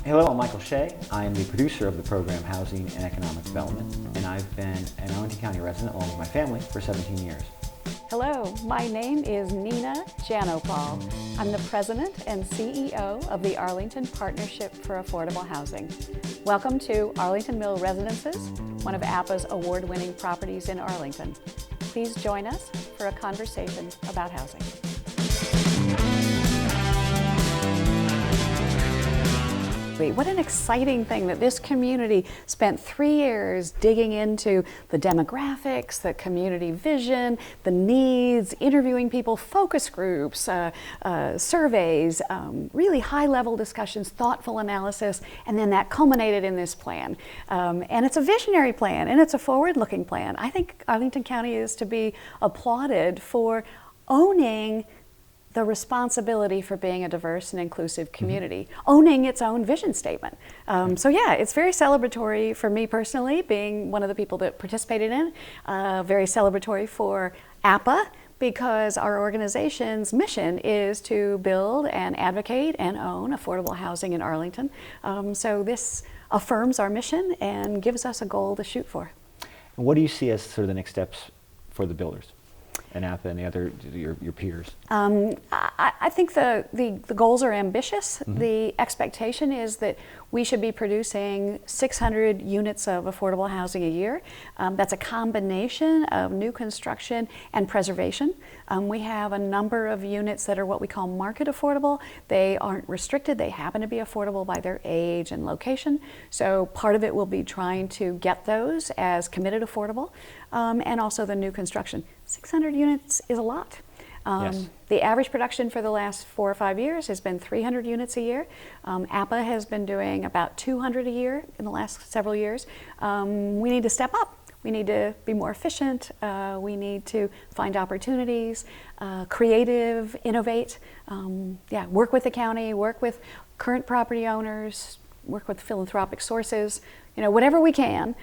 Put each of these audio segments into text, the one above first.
Hello, I'm Michael Shea. I am the producer of the program Housing and Economic Development, and I've been an Arlington County resident along with my family for 17 years. Hello, my name is Nina Janopaul. I'm the president and CEO of the Arlington Partnership for Affordable Housing. Welcome to Arlington Mill Residences, one of APAH's award-winning properties in Arlington. Please join us for a conversation about housing. What an exciting thing that this community spent 3 years digging into the demographics, the community vision, the needs, interviewing people, focus groups, surveys, really high-level discussions, thoughtful analysis, and then that culminated in this plan. And it's a visionary plan, and it's a forward-looking plan. I think Arlington County is to be applauded for owning the responsibility for being a diverse and inclusive community, owning its own vision statement. So yeah, it's very celebratory for me personally, being one of the people that participated in, very celebratory for APAH, because our organization's mission is to build and advocate and own affordable housing in Arlington. So this affirms our mission and gives us a goal to shoot for. And what do you see as sort of the next steps for the builders and APAH and the other, your peers? I think the goals are ambitious. The expectation is that we should be producing 600 units of affordable housing a year. That's a combination of new construction and preservation. We have a number of units that are what we call market affordable. They aren't restricted. They happen to be affordable by their age and location. So part of it will be trying to get those as committed affordable, and also the new construction. 600 units is a lot. Yes. The average production for the last 4 or 5 years has been 300 units a year. APAH has been doing about 200 a year in the last several years. We need to step up. We need to be more efficient. We need to find opportunities, creative, innovate. Work with the county, work with current property owners, work with philanthropic sources, whatever we can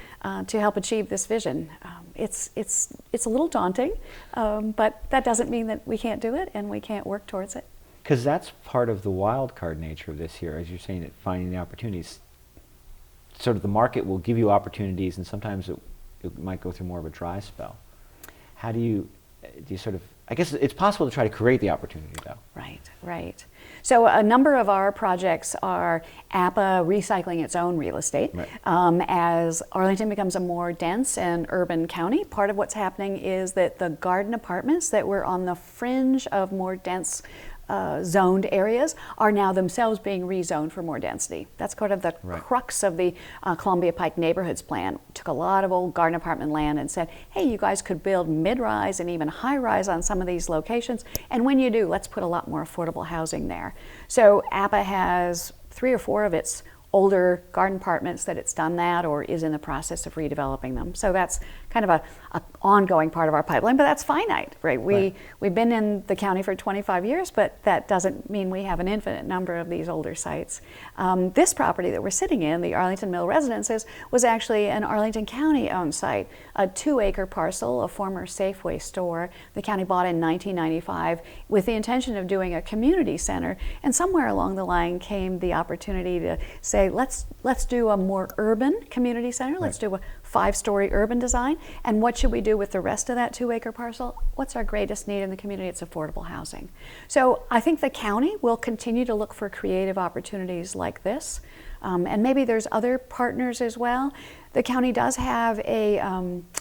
to help achieve this vision. It's a little daunting, but that doesn't mean that we can't do it and we can't work towards it. Because that's part of the wild card nature of this here, as you're saying, that finding the opportunities. Sort of the market will give you opportunities, and sometimes it might go through more of a dry spell. How do you sort of, I guess it's possible to try to create the opportunity though. Right. So a number of our projects are APAH recycling its own real estate. Right. As Arlington becomes a more dense and urban county, part of what's happening is that the garden apartments that were on the fringe of more dense zoned areas are now themselves being rezoned for more density. That's kind of the crux of the Columbia Pike Neighborhoods Plan. Took a lot of old garden apartment land and said, hey, you guys could build mid-rise and even high-rise on some of these locations, and when you do, let's put a lot more affordable housing there. So APAH has 3 or 4 of its older garden apartments that it's done that or is in the process of redeveloping them. So that's kind of a ongoing part of our pipeline, but that's finite, right? We've been in the county for 25 years, but that doesn't mean we have an infinite number of these older sites. This property that we're sitting in, the Arlington Mill Residences, was actually an Arlington County owned site, a 2-acre parcel, a former Safeway store. The county bought in 1995 with the intention of doing a community center, and somewhere along the line came the opportunity to say, let's do a more urban community center. Let's do a 5-story urban design. And what should we do with the rest of that 2-acre parcel? What's our greatest need in the community? It's affordable housing. So I think the county will continue to look for creative opportunities like this. And maybe there's other partners as well. The county does have a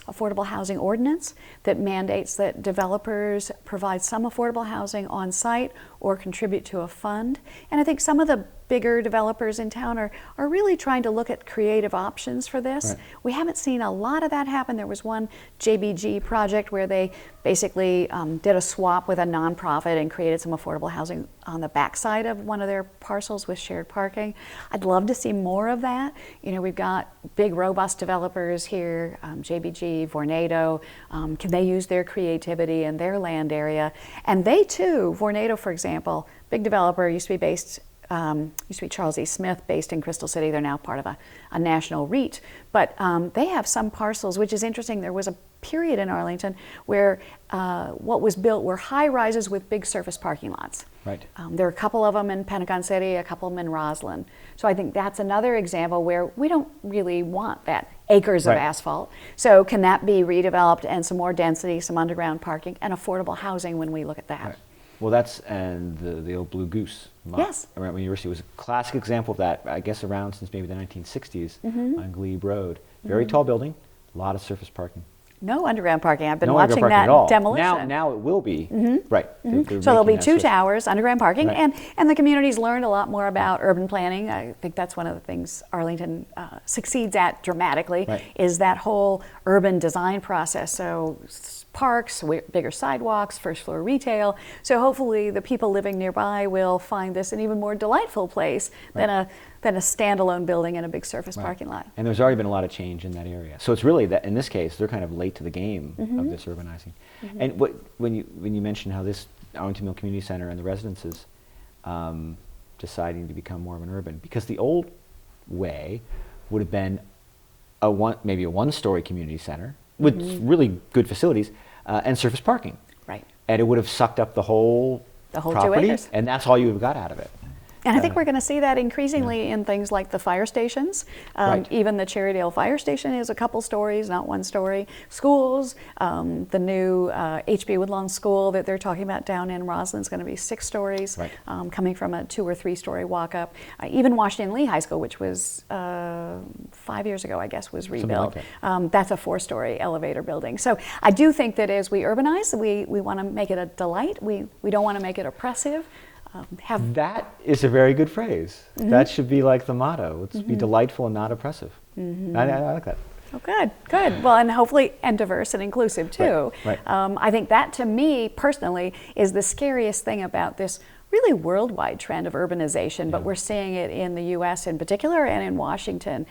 affordable housing ordinance that mandates that developers provide some affordable housing on site or contribute to a fund. And I think some of the bigger developers in town are really trying to look at creative options for this. Right. We haven't seen a lot of that happen. There was one JBG project where they basically did a swap with a nonprofit and created some affordable housing on the backside of one of their parcels with shared parking. I'd love to see more of that. We've got big, robust developers here, JBG, Vornado. Can they use their creativity in their land area? And they too, Vornado, for example, big developer, used to be based used to be Charles E. Smith, based in Crystal City. They're now part of a national REIT. But they have some parcels, which is interesting. There was a period in Arlington where what was built were high rises with big surface parking lots. Right. There are a couple of them in Pentagon City, a couple of them in Roslyn. So I think that's another example where we don't really want that acres of asphalt. So can that be redeveloped and some more density, some underground parking, and affordable housing when we look at that? Right. Well, that's, and the old Blue Goose Yes. around University was a classic example of that, I guess around since maybe the 1960s on Glebe Road. Very tall building, a lot of surface parking. No underground parking. I've been No watching underground parking that at all. demolition. Now it will be. Right. They're So there'll be making that 2 switch. towers, underground parking, Right. and the community's learned a lot more about urban planning. I think that's one of the things Arlington succeeds at dramatically, Right. is that whole urban design process. So parks, bigger sidewalks, first floor retail. So hopefully the people living nearby will find this an even more delightful place than a standalone building and a big surface parking lot. And there's already been a lot of change in that area. So it's really that in this case, they're kind of late to the game of this urbanizing. And when you mentioned how this Arlington Mill Community Center and the residences deciding to become more of an urban, because the old way would have been maybe a one-story community center with really good facilities and surface parking. Right. And it would have sucked up the whole 2 property, acres. and that's all you would have got out of it. And I think we're going to see that increasingly in things like the fire stations. Right. Even the Cherrydale Fire Station is a couple stories, not one story. Schools, the new H.B. Woodlawn School that they're talking about down in Roslyn is going to be 6 stories, Right. Coming from a 2 or 3 story walk up. Even Washington Lee High School, which was 5 years ago, I guess, was rebuilt. Like that's a 4-story elevator building. So I do think that as we urbanize, we want to make it a delight. We don't want to make it oppressive. That is a very good phrase. That should be like the motto. Let's be delightful and not oppressive. I like that. Oh, good, good. Well, and hopefully, and diverse and inclusive too. Right. I think that, to me personally, is the scariest thing about this really worldwide trend of urbanization. But we're seeing it in the U.S. in particular, and in Washington.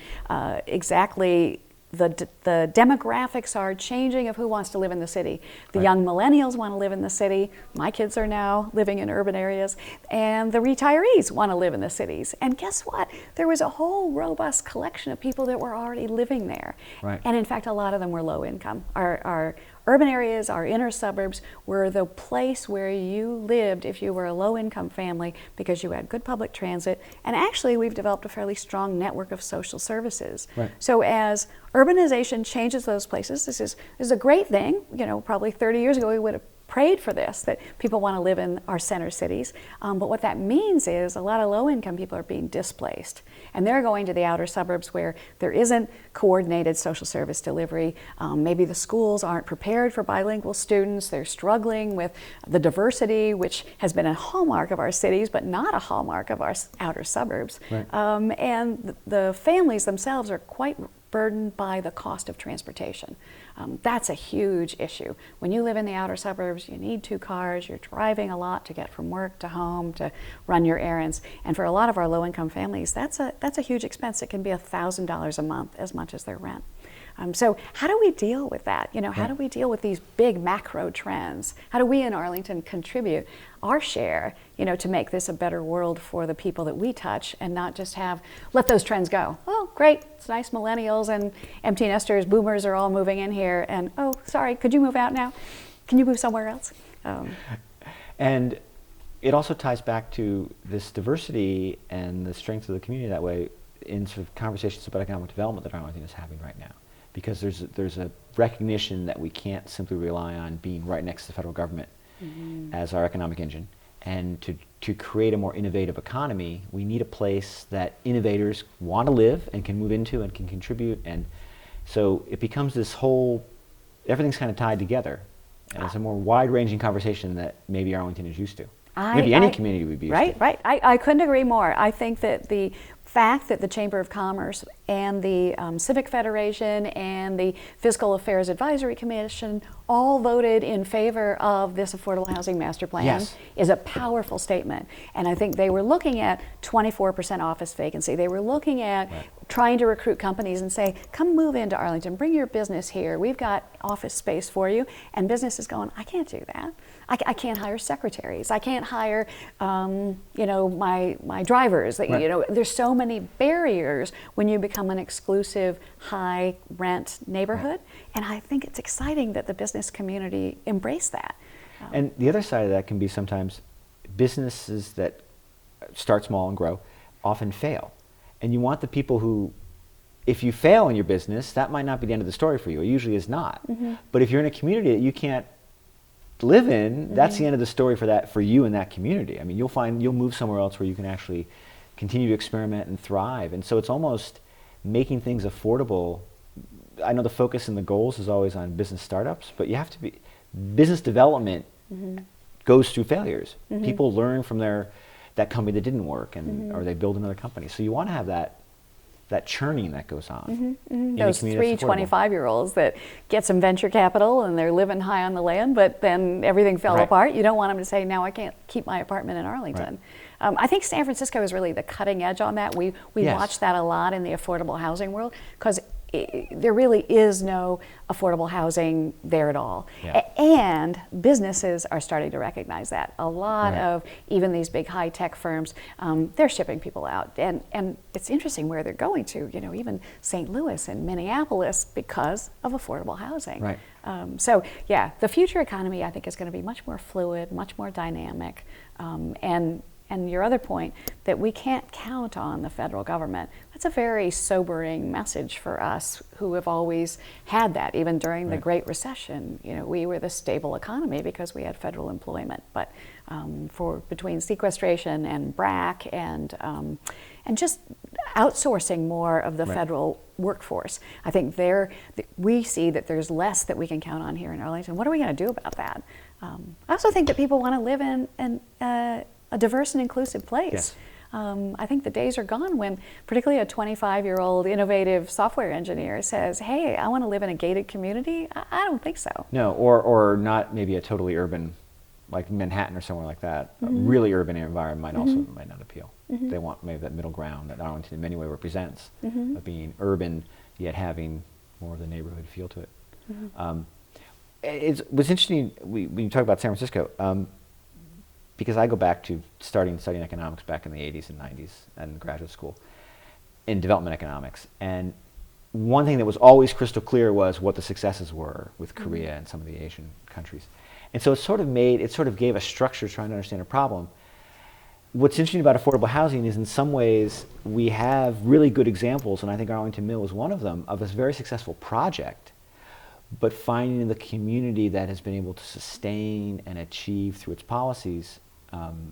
Exactly. The demographics are changing of who wants to live in the city. The young millennials want to live in the city. My kids are now living in urban areas. And the retirees want to live in the cities. And guess what? There was a whole robust collection of people that were already living there. Right. And in fact, a lot of them were low income. Our urban areas, our inner suburbs, were the place where you lived if you were a low-income family because you had good public transit. And actually, we've developed a fairly strong network of social services. Right. So as urbanization changes those places, this is a great thing. You know, probably 30 years ago, we would have prayed for this, that people want to live in our center cities. But what that means is a lot of low-income people are being displaced. And they're going to the outer suburbs where there isn't coordinated social service delivery. Maybe the schools aren't prepared for bilingual students. They're struggling with the diversity, which has been a hallmark of our cities, but not a hallmark of our outer suburbs. Right. And the families themselves are quite burdened by the cost of transportation. That's a huge issue. When you live in the outer suburbs, you need 2 cars, you're driving a lot to get from work to home to run your errands. And for a lot of our low-income families, that's a huge expense. It can be $1,000 a month, as much as their rent. So how do we deal with that? You know, how do we deal with these big macro trends? How do we in Arlington contribute our share, you know, to make this a better world for the people that we touch, and not just let those trends go? Oh, great, it's nice, millennials and empty nesters, boomers are all moving in here, and oh, sorry, could you move out now? Can you move somewhere else? And it also ties back to this diversity and the strength of the community that way in sort of conversations about economic development that Arlington is having right now. Because there's a recognition that we can't simply rely on being right next to the federal government as our economic engine. And to create a more innovative economy, we need a place that innovators want to live and can move into and can contribute. And so it becomes this whole, everything's kind of tied together. And it's a more wide-ranging conversation that maybe Arlington is used to. Maybe any community would be used to. Right. I couldn't agree more. I think that the fact that the Chamber of Commerce and the Civic Federation and the Fiscal Affairs Advisory Commission all voted in favor of this affordable housing master plan Yes. is a powerful statement. And I think they were looking at 24% office vacancy. They were looking at trying to recruit companies and say, come move into Arlington, bring your business here. We've got office space for you. And business is going, I can't do that. I can't hire secretaries. I can't hire, my drivers. Right. There's so many barriers when you become an exclusive high rent neighborhood. And I think it's exciting that the business community embrace that. And the other side of that can be sometimes businesses that start small and grow often fail. And you want the people who, if you fail in your business, that might not be the end of the story for you. It usually is not. But if you're in a community that you can't live in, that's the end of the story for you in that community. I mean, you'll move somewhere else where you can actually continue to experiment and thrive. And so it's almost making things affordable. I know the focus and the goals is always on business startups, but you have to be, business development goes through failures. People learn from that company that didn't work, and or they build another company. So you want to have that churning that goes on. Those 3 25-year-olds that get some venture capital and they're living high on the land, but then everything fell apart. You don't want them to say, now I can't keep my apartment in Arlington. I think San Francisco is really the cutting edge on that. We watch that a lot in the affordable housing world, because there really is no affordable housing there at all. And businesses are starting to recognize that. A lot of even these big high-tech firms, they're shipping people out. And it's interesting where they're going to, even St. Louis and Minneapolis, because of affordable housing. So yeah, the future economy, I think, is going to be much more fluid, much more dynamic. And your other point, that we can't count on the federal government, that's a very sobering message for us who have always had that. Even during the Great Recession, we were the stable economy because we had federal employment. But between sequestration and BRAC and just outsourcing more of the federal workforce, I think we see that there's less that we can count on here in Arlington. What are we going to do about that? I also think that people want to live in a diverse and inclusive place. I think the days are gone when particularly a 25-year-old innovative software engineer says, hey, I want to live in a gated community. I don't think so. No, or not maybe a totally urban, like Manhattan or somewhere like that. A really urban environment might not appeal. They want maybe that middle ground that Arlington in many ways represents, of being urban yet having more of the neighborhood feel to it. It was interesting when you talk about San Francisco, because I go back to studying economics back in the 80s and 90s and graduate school in development economics. And one thing that was always crystal clear was what the successes were with Korea and some of the Asian countries. And so it sort of gave a structure trying to understand a problem. What's interesting about affordable housing is in some ways we have really good examples, and I think Arlington Mill is one of them, of a very successful project, but finding the community that has been able to sustain and achieve through its policies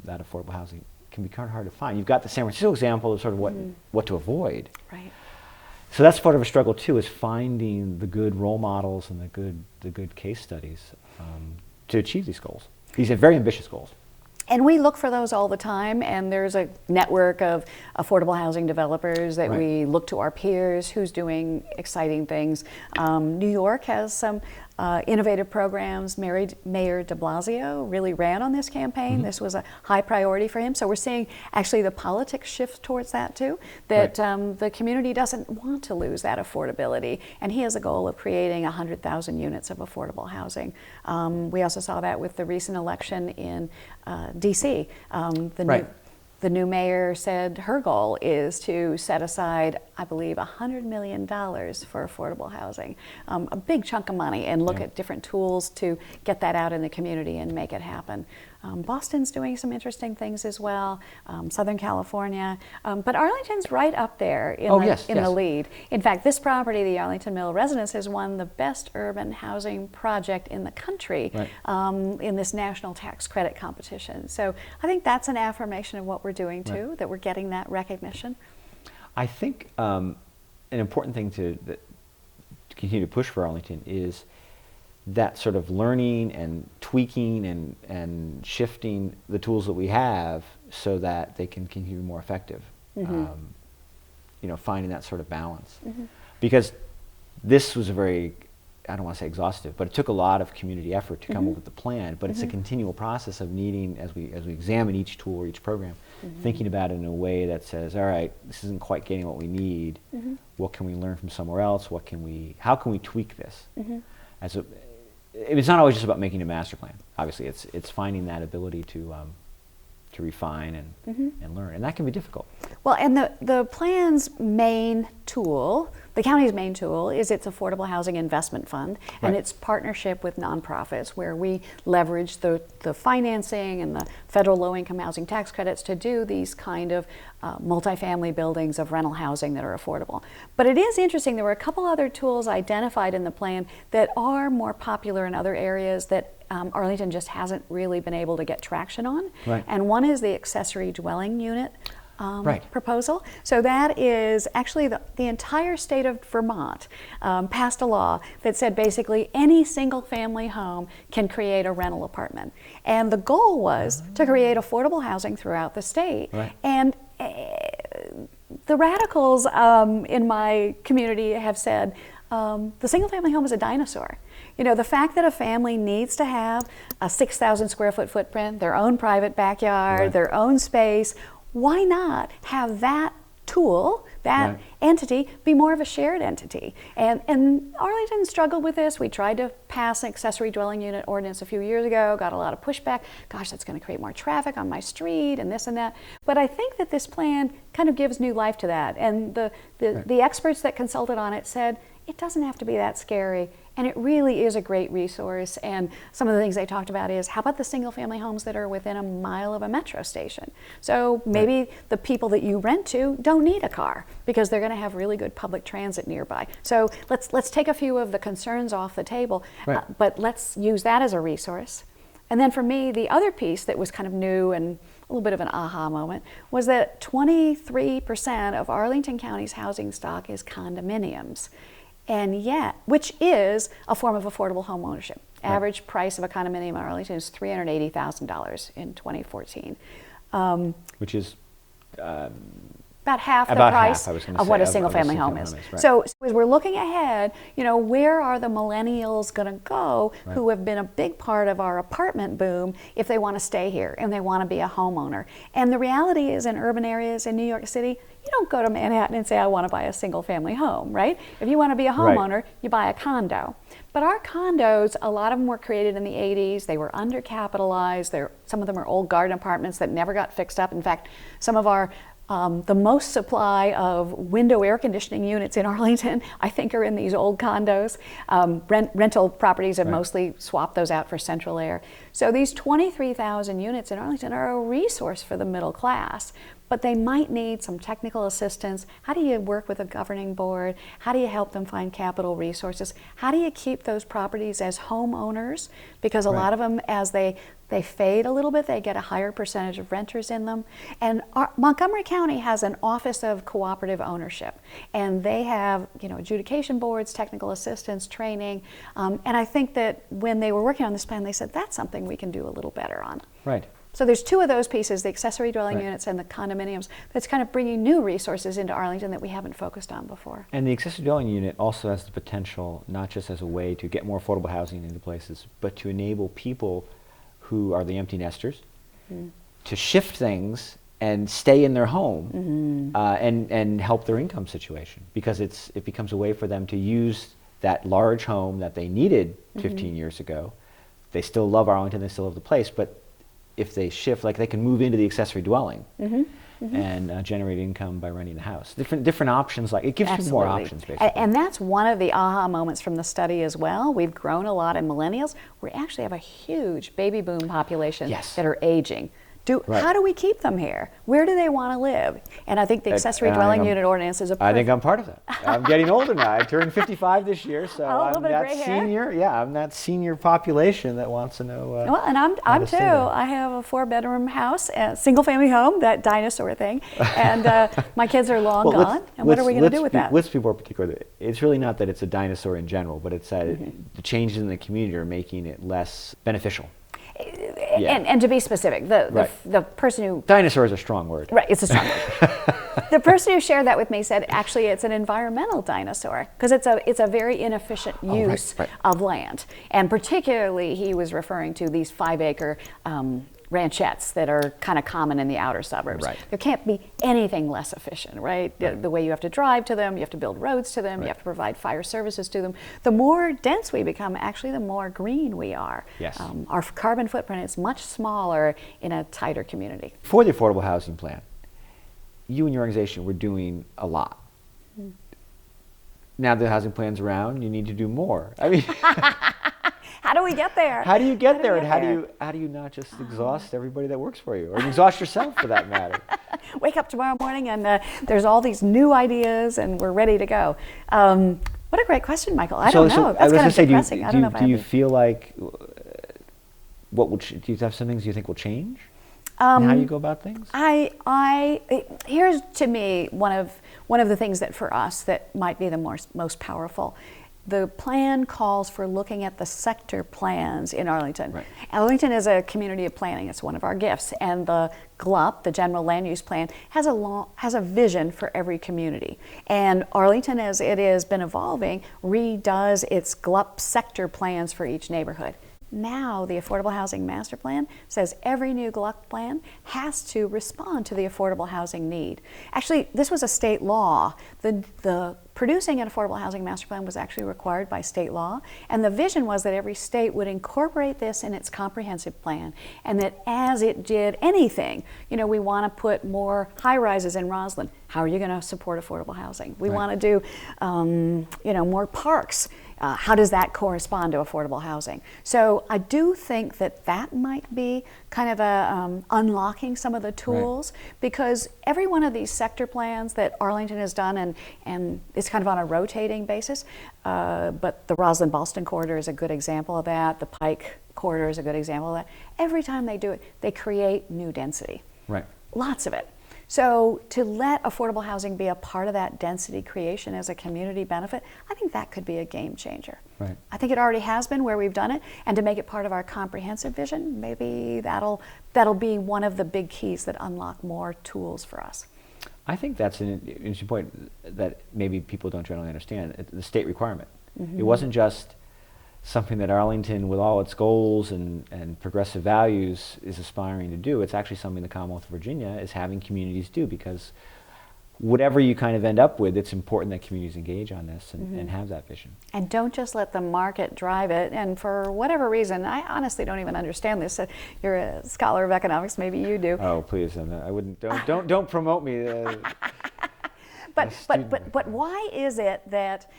that affordable housing can be kind of hard to find. You've got the San Francisco example of sort of what to avoid. So that's part of a struggle too, is finding the good role models and the good case studies to achieve these goals. These are very ambitious goals. And we look for those all the time, and there's a network of affordable housing developers that we look to our peers who's doing exciting things. New York has some innovative programs. Mayor de Blasio really ran on this campaign. This was a high priority for him. So we're seeing actually the politics shift towards that too, that the community doesn't want to lose that affordability. And he has a goal of creating 100,000 units of affordable housing. We also saw that with the recent election in DC. The new mayor said her goal is to set aside, I believe, $100 million for affordable housing, a big chunk of money, and look at different tools to get that out in the community and make it happen. Boston's doing some interesting things as well, Southern California, but Arlington's right up there in the lead. In fact, this property, the Arlington Mill Residences, has won the best urban housing project in the country in this national tax credit competition. So I think that's an affirmation of what we're doing too, that we're getting that recognition. I think an important thing to continue to push for Arlington is that sort of learning and tweaking and shifting the tools that we have so that they can continue more effective. finding that sort of balance. Because this was a very, I don't want to say exhaustive, but it took a lot of community effort to come up with the plan, but it's a continual process of needing, as we examine each tool or each program, thinking about it in a way that says, all right, this isn't quite getting what we need. What can we learn from somewhere else? How can we tweak this? It's not always just about making a master plan. Obviously, it's finding that ability to refine and learn, and that can be difficult. Well, and the plan's main tool, the county's main tool, is its Affordable Housing Investment Fund, and its partnership with nonprofits, where we leverage the financing and the federal low-income housing tax credits to do these kind of multifamily buildings of rental housing that are affordable. But it is interesting, there were a couple other tools identified in the plan that are more popular in other areas that Arlington just hasn't really been able to get traction on. And one is the accessory dwelling unit proposal. So that is actually the entire state of Vermont passed a law that said basically any single family home can create a rental apartment. And the goal was to create affordable housing throughout the state. And the radicals in my community have said the single family home is a dinosaur. The fact that a family needs to have a 6,000 square foot footprint, their own private backyard, their own space, why not have that tool, that entity, be more of a shared entity? And Arlington struggled with this. We tried to pass an accessory dwelling unit ordinance a few years ago, got a lot of pushback. Gosh, that's going to create more traffic on my street and this and that. But I think that this plan kind of gives new life to that. And the experts that consulted on it said, it doesn't have to be that scary. And it really is a great resource. And some of the things they talked about is, how about the single family homes that are within a mile of a metro station? So maybe the people that you rent to don't need a car because they're going to have really good public transit nearby. So let's take a few of the concerns off the table, but let's use that as a resource. And then for me, the other piece that was kind of new and a little bit of an aha moment was that 23% of Arlington County's housing stock is condominiums. And yet, which is a form of affordable home ownership. Average price of a condominium in Arlington is $380,000 in 2014. Which is about half the price of what a single-family home is. So as we're looking ahead, where are the millennials going to go who have been a big part of our apartment boom if they want to stay here and they want to be a homeowner? And the reality is, in urban areas in New York City, you don't go to Manhattan and say, I want to buy a single-family home, right? If you want to be a homeowner, you buy a condo. But our condos, a lot of them were created in the 80s. They were undercapitalized. Some of them are old garden apartments that never got fixed up. In fact, some of our the most supply of window air conditioning units in Arlington, I think, are in these old condos. Rental properties have mostly swapped those out for central air. So these 23,000 units in Arlington are a resource for the middle class, but they might need some technical assistance. How do you work with a governing board? How do you help them find capital resources? How do you keep those properties as homeowners? Because a lot of them, as they fade a little bit, they get a higher percentage of renters in them. And Montgomery County has an Office of Cooperative Ownership, and they have adjudication boards, technical assistance, training, and I think that when they were working on this plan, they said that's something we can do a little better on. So there's two of those pieces, the accessory dwelling units and the condominiums, that's kind of bringing new resources into Arlington that we haven't focused on before. And the accessory dwelling unit also has the potential, not just as a way to get more affordable housing into places, but to enable people who are the empty nesters to shift things and stay in their home and help their income situation, because it becomes a way for them to use that large home that they needed 15 years ago. They still love Arlington, they still love the place, but if they shift, like, they can move into the accessory dwelling and generate income by renting the house. Different options, like, it gives people more options, basically. And that's one of the aha moments from the study as well. We've grown a lot in millennials. We actually have a huge baby boom population that are aging. How do we keep them here? Where do they want to live? And I think the accessory dwelling unit ordinance is I think I'm part of that. I'm getting older now. I turned 55 this year, so I'm that senior. Yeah, I'm that senior population that wants to know. Well, and I'm too. I have a 4-bedroom house, a single-family home, that dinosaur thing, and my kids are long gone. And what are we going to do with that? Let's be more particular. It's really not that it's a dinosaur in general, but it's that the changes in the community are making it less beneficial. Yeah. And to be specific, Right. the person who... Dinosaur is a strong word. Right, it's a strong word. The person who shared that with me said, actually, it's an environmental dinosaur because it's a very inefficient use of land. And particularly, he was referring to these 5-acre ranchettes that are kind of common in the outer suburbs. Right. There can't be anything less efficient, right? The way you have to drive to them, you have to build roads to them, you have to provide fire services to them. The more dense we become, actually, the more green we are. Yes. Our carbon footprint is much smaller in a tighter community. For the affordable housing plan, you and your organization were doing a lot. Now the housing plan's around, you need to do more. I mean, how do we get there? How do you get there, and how do you not just exhaust everybody that works for you, or exhaust yourself for that matter? Wake up tomorrow morning and there's all these new ideas, and we're ready to go. What a great question, Michael. I don't know. That's kind of depressing. I don't know if do you feel like do you have some things you think will change? And how you go about things? Here's to me one of the things that for us that might be the most powerful. The plan calls for looking at the sector plans in Arlington. Right. Arlington is a community of planning. It's one of our gifts. And the GLUP, the General Land Use Plan, has a vision for every community. And Arlington, as it has been evolving, redoes its GLUP sector plans for each neighborhood. Now, the Affordable Housing Master Plan says every new GLUP plan has to respond to the affordable housing need. Actually, this was a state law. The producing an affordable housing master plan was actually required by state law, and the vision was that every state would incorporate this in its comprehensive plan, and that as it did anything, we want to put more high-rises in Roslyn. How are you going to support affordable housing? We want to do, more parks. How does that correspond to affordable housing? So I do think that might be kind of unlocking some of the tools, because every one of these sector plans that Arlington has done, and it's kind of on a rotating basis, but the Roslyn-Ballston corridor is a good example of that. The Pike corridor is a good example of that. Every time they do it, they create new density. Right. Lots of it. So to let affordable housing be a part of that density creation as a community benefit, I think that could be a game changer. Right. I think it already has been where we've done it, and to make it part of our comprehensive vision, maybe that'll be one of the big keys that unlock more tools for us. I think that's an interesting point that maybe people don't generally understand, the state requirement. Mm-hmm. It wasn't just something that Arlington, with all its goals and progressive values, is aspiring to do. It's actually something the Commonwealth of Virginia is having communities do, because whatever you kind of end up with, it's important that communities engage on this and have that vision. And don't just let the market drive it. And for whatever reason, I honestly don't even understand this. You're a scholar of economics, maybe you do. Oh, please, I wouldn't. Don't promote me. But why is it that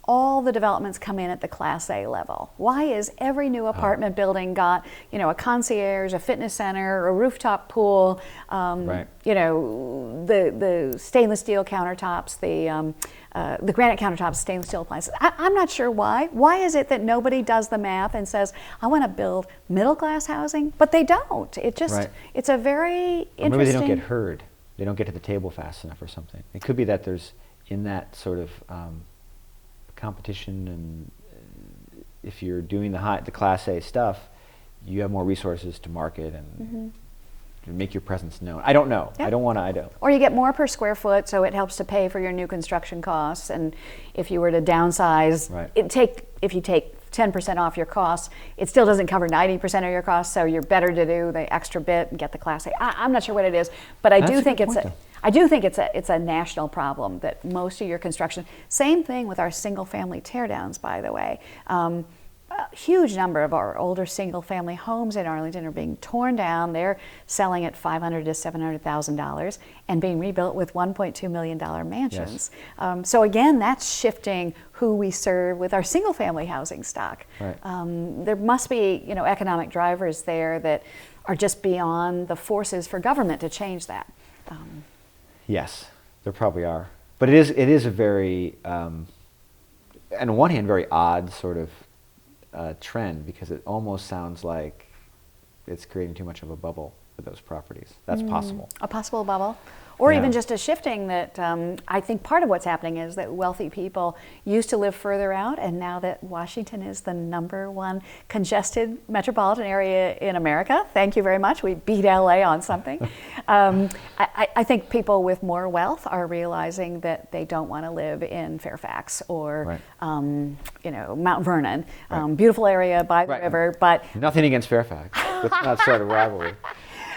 all the developments come in at the Class A level? Why is every new apartment building got a concierge, a fitness center, a rooftop pool, right. The stainless steel countertops, the granite countertops, stainless steel appliances? I'm not sure why. Why is it that nobody does the math and says, I want to build middle class housing? But they don't. It's a very interesting. Or maybe they don't get heard. They don't get to the table fast enough or something. It could be that there's, in that sort of competition, and if you're doing the Class A stuff, you have more resources to market and make your presence known. I don't know. Yep. I don't. Or you get more per square foot, so it helps to pay for your new construction costs. And if you were to downsize, if you take 10% off your costs, it still doesn't cover 90% of your costs, so you're better to do the extra bit and get the Class A. I'm not sure what it is, but I do think it's a national problem that most of your construction. Same thing with our single-family teardowns, by the way. A huge number of our older single-family homes in Arlington are being torn down. They're selling at $500,000 to $700,000 and being rebuilt with $1.2 million mansions. Yes. So again, that's shifting who we serve with our single-family housing stock. Right. There must be, economic drivers there that are just beyond the forces for government to change that. Yes, there probably are. But it is a very, on one hand, very odd sort of trend, because it almost sounds like it's creating too much of a bubble. with those properties. That's possible. A possible bubble. Or Yeah. even just a shifting that I think part of what's happening is that wealthy people used to live further out, and now that Washington is the #1 congested metropolitan area in America, thank you very much, we beat LA on something. I think people with more wealth are realizing that they don't want to live in Fairfax or Mount Vernon, beautiful area by the river, but nothing against Fairfax. Let's not start a rivalry.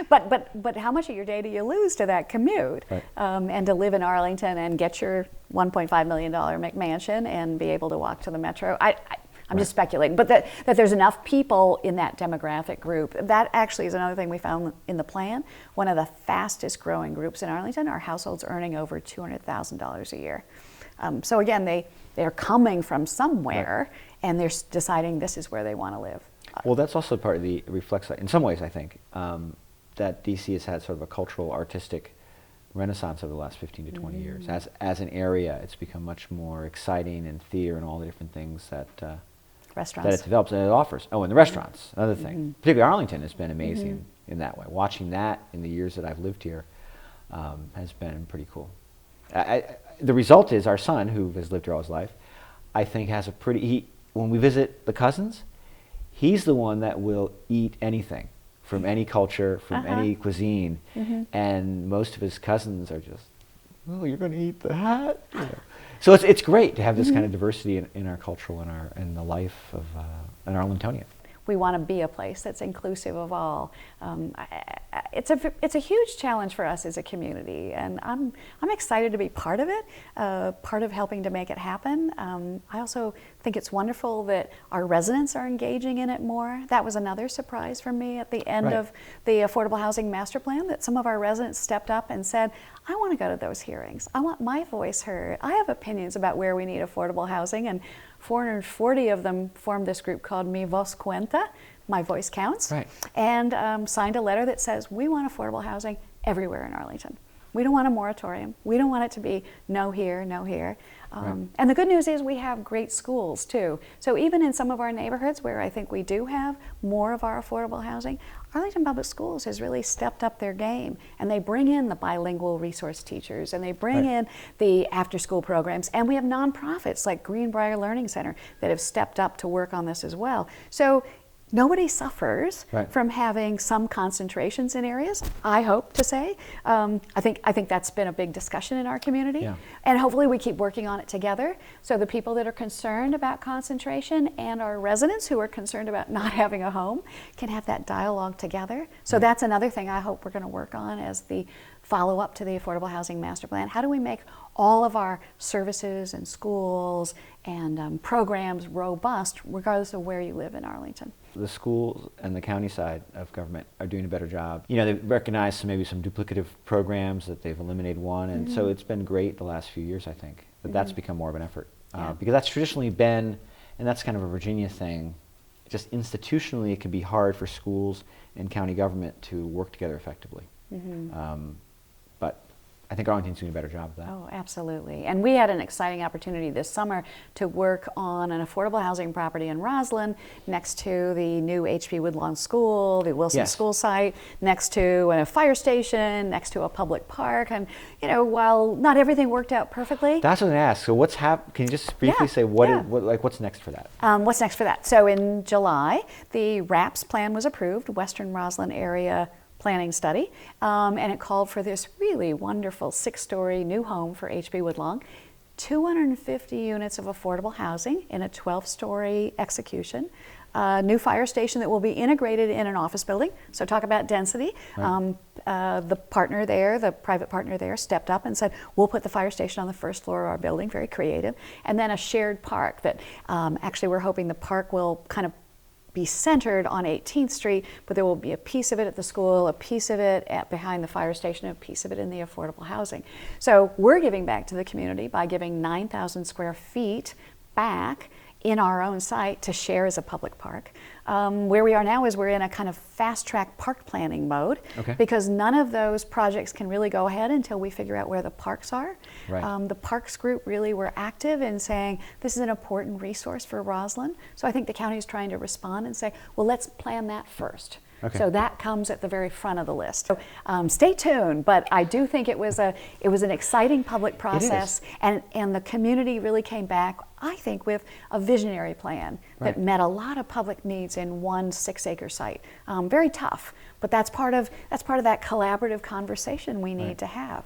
But how much of your day do you lose to that commute? Right. And to live in Arlington and get your $1.5 million McMansion and be able to walk to the metro? I'm just speculating, but that there's enough people in that demographic group. That actually is another thing we found in the plan. One of the fastest growing groups in Arlington are households earning over $200,000 a year. So again, they're coming from somewhere, and they're deciding this is where they want to live. Well, that's also part of the reflex, in some ways, I think, that DC has had sort of a cultural, artistic renaissance over the last 15 to 20 years. As an area, it's become much more exciting, and theater and all the different things that it develops and it offers. Oh, and the restaurants, another thing. Particularly Arlington has been amazing in that way. Watching that in the years that I've lived here has been pretty cool. The result is our son, who has lived here all his life, I think has a when we visit the cousins, he's the one that will eat anything from any culture, from any cuisine, and most of his cousins are just, oh, you're going to eat that? You know. So it's great to have this kind of diversity in our cultural and in the life of an Arlingtonian. We want to be a place that's inclusive of all. It's a huge challenge for us as a community, and I'm excited to be part of it, part of helping to make it happen. I also think it's wonderful that our residents are engaging in it more. That was another surprise for me at the end of the Affordable Housing Master Plan, that some of our residents stepped up and said, I want to go to those hearings. I want my voice heard. I have opinions about where we need affordable housing, and 440 of them formed this group called Mi Voz Cuenta, My Voice Counts, and signed a letter that says we want affordable housing everywhere in Arlington. We don't want a moratorium. We don't want it to be no here, no here. And the good news is we have great schools too. So even in some of our neighborhoods where I think we do have more of our affordable housing, Arlington Public Schools has really stepped up their game, and they bring in the bilingual resource teachers, and they bring in the after-school programs, and we have nonprofits like Greenbrier Learning Center that have stepped up to work on this as well. So nobody suffers from having some concentrations in areas, I hope to say. I think that's been a big discussion in our community. And hopefully we keep working on it together. So the people that are concerned about concentration and our residents who are concerned about not having a home can have that dialogue together. So that's another thing I hope we're going to work on as the follow-up to the Affordable Housing Master Plan. How do we make all of our services and schools and programs robust regardless of where you live in Arlington? The schools and the county side of government are doing a better job. You know, they've recognized maybe some duplicative programs, that they've eliminated one, and so it's been great the last few years, I think, that that's become more of an effort. Because that's traditionally been, and that's kind of a Virginia thing, just institutionally it can be hard for schools and county government to work together effectively. But I think Arlington's doing a better job of that. Oh, absolutely. And we had an exciting opportunity this summer to work on an affordable housing property in Roslyn next to the new H.P. Woodlawn School, the Wilson School site, next to a fire station, next to a public park. And, you know, while not everything worked out perfectly. That's what I asked. So what's can you just briefly say what's next for that? What's next for that? So in July, the RAPS plan was approved, Western Roslyn Area Planning Study, and it called for this really wonderful 6-story new home for H.B. Woodlawn, 250 units of affordable housing in a 12-story execution, a new fire station that will be integrated in an office building. So talk about density. The partner there, the private partner there, stepped up and said, we'll put the fire station on the first floor of our building, very creative. And then a shared park that actually we're hoping the park will kind of be centered on 18th Street, but there will be a piece of it at the school, a piece of it behind the fire station, a piece of it in the affordable housing. So we're giving back to the community by giving 9,000 square feet back in our own site to share as a public park. Where we are now is we're in a kind of fast-track park planning mode because none of those projects can really go ahead until we figure out where the parks are. The parks group really were active in saying this is an important resource for Roslyn. So I think the county is trying to respond and say, well, let's plan that first. Okay. So that comes at the very front of the list. So stay tuned, but I do think it was an exciting public process, and the community really came back, I think, with a visionary plan that met a lot of public needs in one 6-acre site. Very tough, but that's part of that collaborative conversation we need to have.